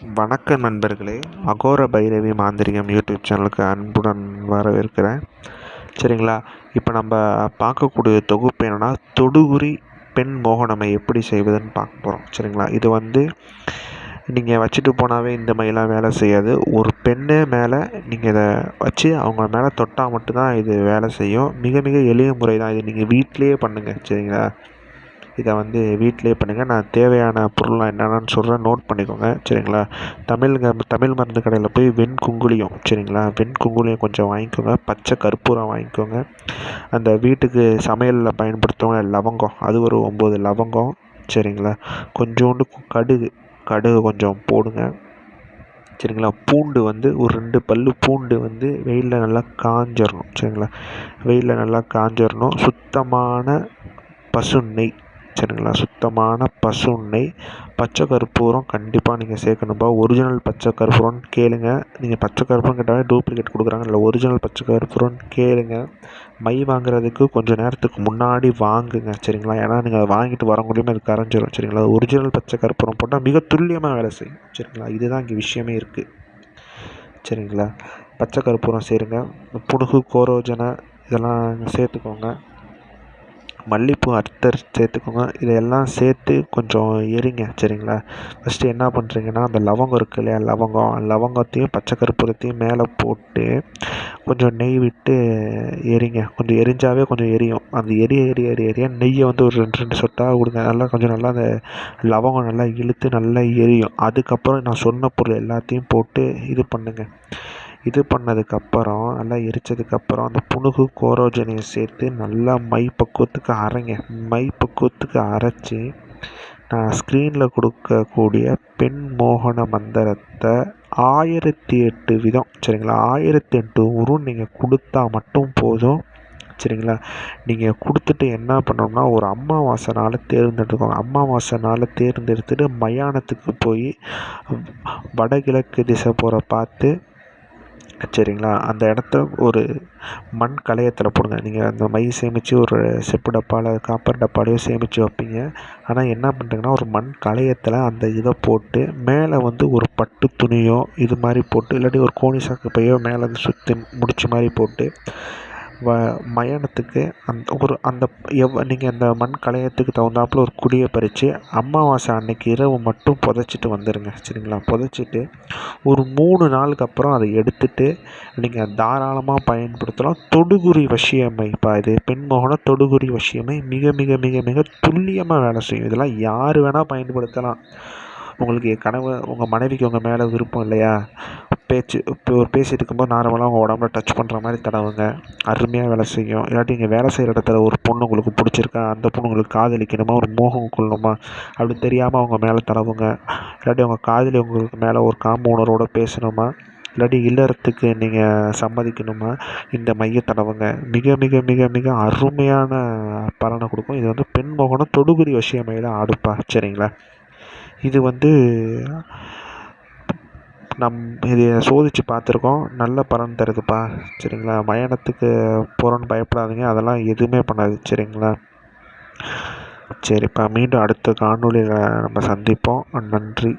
வணக்கம் நண்பர்களே. அகோர பைரவி மாந்திரிகம் யூடியூப் சேனலுக்கு அன்புடன் வரவேற்கிறேன். சரிங்களா, இப்போ நம்ம பார்க்கக்கூடிய தொகுப்பு என்னென்னா, தொடுகுறி பெண் மோகனமை எப்படி செய்வதுன்னு பார்க்க போகிறோம். சரிங்களா, இது நீங்கள் வச்சுட்டு போனாவே இந்த மாதிரிலாம் வேலை செய்யாது. ஒரு பெண்ணு மேலே நீங்கள் இதை வச்சு அவங்க மேலே தொட்டால் மட்டும்தான் இது வேலை செய்யும். மிக மிக எளிய முறை தான் இது. நீங்கள் வீட்டிலையே பண்ணுங்கள். சரிங்களா, இதை வீட்டிலே பண்ணுங்கள். நான் தேவையான பொருள்லாம் என்னென்னு சொல்கிறேன், நோட் பண்ணிக்கோங்க. சரிங்களா, தமிழ் மருந்து கடையில் போய் வெண்குங்குளியம், சரிங்களா, வெண்குங்குளியம் கொஞ்சம் வாங்கிக்கோங்க. பச்சை கற்பூரம் வாங்கிக்கோங்க. அந்த வீட்டுக்கு சமையலில் பயன்படுத்துவோம் லவங்கம், அது ஒரு 9 லவங்கம். சரிங்களா, கொஞ்சோண்டு கடுகு கொஞ்சம் போடுங்க. சரிங்களா, பூண்டு ஒரு 2 பல் பூண்டு வெயிலில் நல்லா காஞ்சிடணும். சரிங்களா, வெயிலில் நல்லா காஞ்சிடணும். சுத்தமான பசு நெய், சரிங்களா, சுத்தமான பசு நெய். பச்சை கற்பூரம் கண்டிப்பாக நீங்கள் சேர்க்கணும்பா. ஒரிஜினல் பச்சை கற்பூரம்னு கேளுங்க. நீங்கள் பச்சை கற்பூரம் கேட்டாலே டூப்ளிகேட் கொடுக்குறாங்க. இல்லை, ஒரிஜினல் பச்சை கற்பூரம்னு கேளுங்க. மை வாங்குறதுக்கு கொஞ்சம் நேரத்துக்கு முன்னாடி வாங்குங்க. சரிங்களா, ஏன்னா நீங்கள் அதை வாங்கிட்டு வரங்குள்ளேயுமே அது கரைஞ்சிரும். சரிங்களா, ஒரிஜினல் பச்சை கற்பூரம் போட்டால் மிக துல்லியமாக வேலை செய்யும். சரிங்களா, இதுதான் இங்கே விஷயமே இருக்குது. சரிங்களா, பச்சை கற்பூரம் சேருங்க. புனுகு, கோரோஜனை இதெல்லாம் சேர்த்துக்கோங்க. மல்லிகைப்பூ அத்தர் சேர்த்துக்கோங்க. இதையெல்லாம் சேர்த்து கொஞ்சம் எரிங்க. சரிங்களா, ஃபஸ்ட்டு என்ன பண்ணுறீங்கன்னா, அந்த லவங்கம் இருக்கு இல்லையா, லவங்கத்தையும் பச்சை கற்பூரத்தையும் மேலே போட்டு கொஞ்சம் நெய் விட்டு எரிங்க. கொஞ்சம் எரிஞ்சாவே கொஞ்சம் எரியும். அந்த எரிய நெய்யை ஒரு 2 சொட்டாக கொடுங்க. நல்லா அந்த லவங்கம் நல்லா இழுத்து நல்லா எரியும். அதுக்கப்புறம் நான் சொன்ன பொருள் எல்லாத்தையும் போட்டு இது பண்ணுங்கள். இது பண்ணதுக்கப்புறம் நல்லா எரித்ததுக்கப்புறம் அந்த புனுகு, கோரோஜனையை சேர்த்து நல்லா மை பக்குவத்துக்கு அரைங்க. மை பக்குவத்துக்கு அரைச்சி நான் ஸ்க்ரீனில் கொடுக்கக்கூடிய பெண் மோகன மந்திரத்தை 1008 விதம், சரிங்களா, 1008 உருவம் நீங்கள் கொடுத்தா மட்டும் போதும். சரிங்களா, நீங்கள் கொடுத்துட்டு என்ன பண்ணணும்னா, ஒரு அமாவாசை நாளை தேர்ந்தெடுத்துக்கோங்க. அமாவாசை நாளை தேர்ந்தெடுத்துட்டு மயானத்துக்கு போய் வடகிழக்கு திசை போகிற பார்த்து, சரிங்களா, அந்த இடத்த ஒரு மண் கலையத்தில் போடுங்க. நீங்கள் அந்த மை சேமித்து ஒரு செப்பு டப்பாவில் காப்பர் டப்பாலையோ சேமித்து வைப்பீங்க. ஆனால் என்ன பண்ணுறீங்கன்னா, ஒரு மண் கலையத்தில் அந்த இதை போட்டு மேலே ஒரு பட்டு துணியோ இது மாதிரி போட்டு, இல்லாட்டி ஒரு கோணி சாக்கு பையோ மேலே சுற்றி முடிச்சு மாதிரி போட்டு மயானத்துக்கு நீங்கள் அந்த மண் கலையத்துக்கு தகுந்தாப்பில் ஒரு குடியை பறித்து அமாவாசை அன்னைக்கு இரவு மட்டும் புதைச்சிட்டு வந்துடுங்க. சரிங்களா, புதைச்சிட்டு ஒரு 3 நாளுக்கு அப்புறம் அதை எடுத்துட்டு நீங்கள் தாராளமாக பயன்படுத்தலாம். தொடுகுறி வசியமை, இது பெண் மோகன தொடுகுறி வசியமை மிக மிக மிக மிக துல்லியமாக வேலை செய்யும். இதெல்லாம் யார் வேணால் பயன்படுத்தலாம். உங்களுக்கு உங்கள் மனைவிக்கு உங்கள் மேலே விருப்பம் இல்லையா, இப்போ பேசிகிட்டு இருக்கும்போது நார்மலாக உங்கள் உடம்புல டச் பண்ணுற மாதிரி தடவுங்க. அருமையாக வேலை செய்யும். இல்லாட்டி நீங்கள் வேலை செய்கிற இடத்துல ஒரு பொண்ணு உங்களுக்கு பிடிச்சிருக்கா, அந்த பொண்ணு உங்களுக்கு காதலிக்கணுமா, ஒரு மோகம் கொள்ளணுமா, அப்படி தெரியாமல் அவங்க மேலே தடவுங்க. இல்லாட்டி உங்கள் காதலி உங்களுக்கு மேலே ஒரு காம உணர்வோடு பேசணுமா, இல்லாட்டி இல்லறத்துக்கு நீங்கள் சம்மதிக்கணுமா, இந்த மைய தடவுங்க. மிக மிக மிக மிக அருமையான பலனை கொடுக்கும். இது பெண் மோகனம் தொடுகுறி வசியமையில் ஆடுப்பா. சரிங்களா, இது இதை சோதித்து பார்த்துருக்கோம். நல்ல பலன் தருதுப்பா. சரிங்களா, மயானத்துக்கு போகிறோன்னு பயப்படாதீங்க. அதெல்லாம் எதுவுமே பண்ணாது. சரிங்களா, சரிப்பா, மீண்டும் அடுத்த காணொளியில் நம்ம சந்திப்போம். நன்றி.